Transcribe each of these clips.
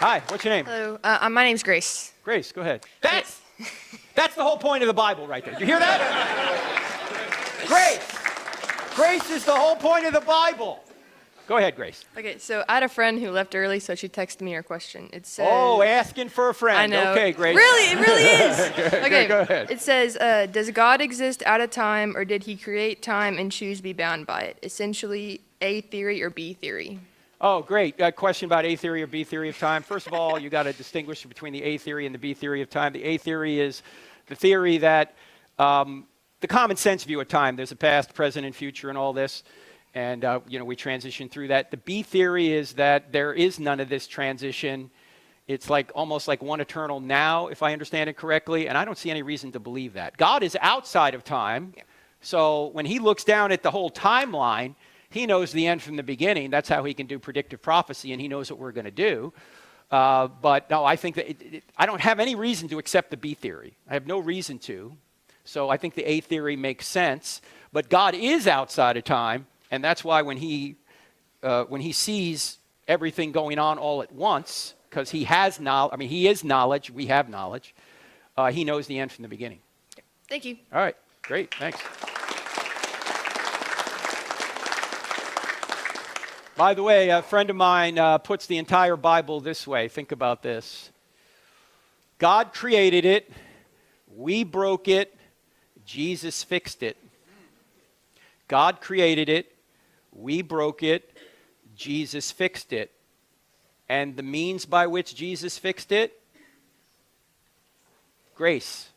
Hi, what's your name? Hello, my name's Grace. Grace, go ahead. That's the whole point of the Bible right there. Did you hear that? Grace. Grace is the whole point of the Bible. Go ahead, Grace. Okay, so I had a friend who left early, so she texted me her question. It says... Oh, asking for a friend. I know. Okay, Grace. Really, it really is. Okay, go ahead. It says, does God exist out of time, or did he create time and choose to be bound by it? Essentially, A theory or B theory? Oh, great. Question about A theory or B theory of time. First of all, you got to distinguish between the A theory and the B theory of time. The A theory is the theory that the common sense view of time, there's a past, present, and future and all this. And, we transition through that. The B theory is that there is none of this transition. It's almost like one eternal now, if I understand it correctly. And I don't see any reason to believe that. God is outside of time. Yeah. So when he looks down at the whole timeline, he knows the end from the beginning. That's how he can do predictive prophecy, and he knows what we're going to do. But no, I think that I don't have any reason to accept the B theory. I have no reason to. So I think the A theory makes sense. But God is outside of time. And that's why when he sees everything going on all at once, because he has knowledge, he is knowledge, we have knowledge, he knows the end from the beginning. Thank you. All right, great, thanks. By the way, a friend of mine puts the entire Bible this way. Think about this. God created it, we broke it, Jesus fixed it. God created it, we broke it, Jesus fixed it. And the means by which Jesus fixed it? Grace,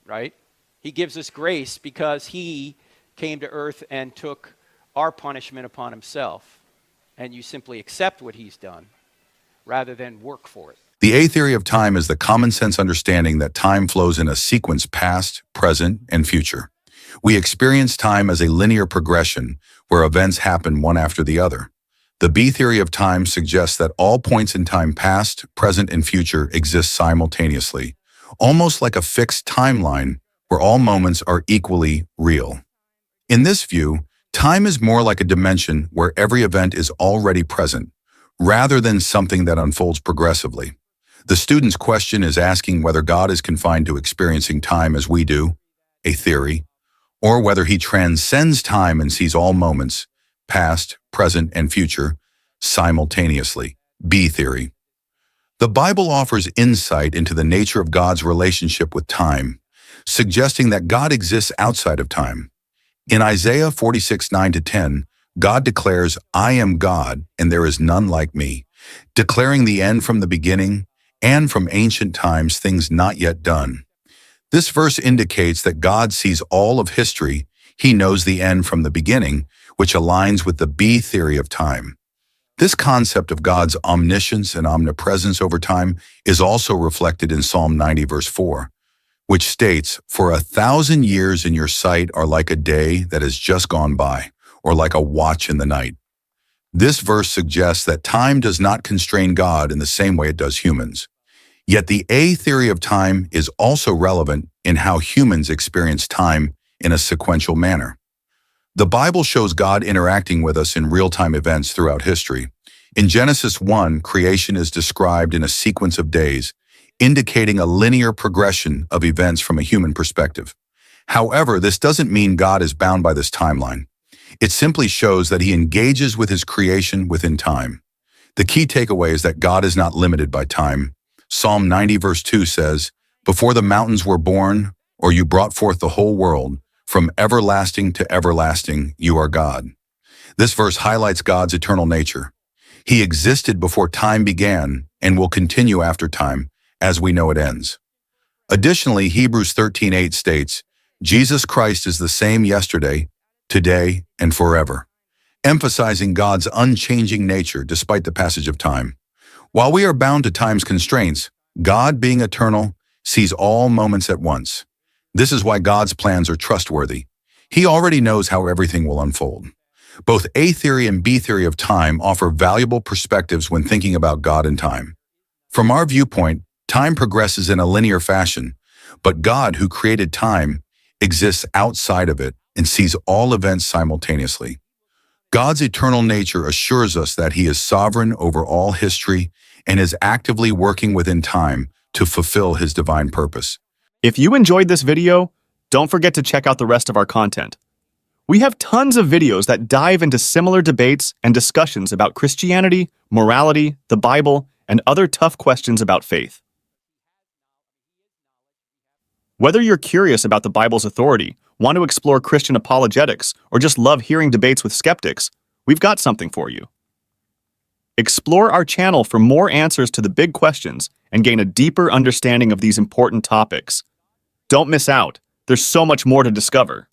right? He gives us grace because he came to earth and took our punishment upon himself. And you simply accept what he's done rather than work for it. The A theory of time is the common sense understanding that time flows in a sequence past, present, and future. We experience time as a linear progression where events happen one after the other. The B theory of time suggests that all points in time past, present, and future exist simultaneously, almost like a fixed timeline where all moments are equally real. In this view, time is more like a dimension where every event is already present, rather than something that unfolds progressively. The student's question is asking whether God is confined to experiencing time as we do, A theory, or whether he transcends time and sees all moments, past, present, and future, simultaneously, B theory. The Bible offers insight into the nature of God's relationship with time, suggesting that God exists outside of time. In Isaiah 46:9-10, God declares, "I am God, and there is none like me," declaring the end from the beginning and from ancient times things not yet done. This verse indicates that God sees all of history. He knows the end from the beginning, which aligns with the B theory of time. This concept of God's omniscience and omnipresence over time is also reflected in Psalm 90, verse 4, which states, "For 1,000 years in your sight are like a day that has just gone by, or like a watch in the night." This verse suggests that time does not constrain God in the same way it does humans. Yet the A theory of time is also relevant in how humans experience time in a sequential manner. The Bible shows God interacting with us in real-time events throughout history. In Genesis 1, creation is described in a sequence of days, indicating a linear progression of events from a human perspective. However, this doesn't mean God is bound by this timeline. It simply shows that he engages with his creation within time. The key takeaway is that God is not limited by time. Psalm 90 verse 2 says, "Before the mountains were born, or you brought forth the whole world, from everlasting to everlasting, you are God." This verse highlights God's eternal nature. He existed before time began and will continue after time, as we know it ends. Additionally, Hebrews 13:8 states, "Jesus Christ is the same yesterday, today, and forever," emphasizing God's unchanging nature despite the passage of time. While we are bound to time's constraints, God, being eternal, sees all moments at once. This is why God's plans are trustworthy. He already knows how everything will unfold. Both A theory and B theory of time offer valuable perspectives when thinking about God and time. From our viewpoint, time progresses in a linear fashion, but God, who created time, exists outside of it and sees all events simultaneously. God's eternal nature assures us that he is sovereign over all history and is actively working within time to fulfill his divine purpose. If you enjoyed this video, don't forget to check out the rest of our content. We have tons of videos that dive into similar debates and discussions about Christianity, morality, the Bible, and other tough questions about faith. Whether you're curious about the Bible's authority, want to explore Christian apologetics, or just love hearing debates with skeptics, we've got something for you. Explore our channel for more answers to the big questions and gain a deeper understanding of these important topics. Don't miss out. There's so much more to discover.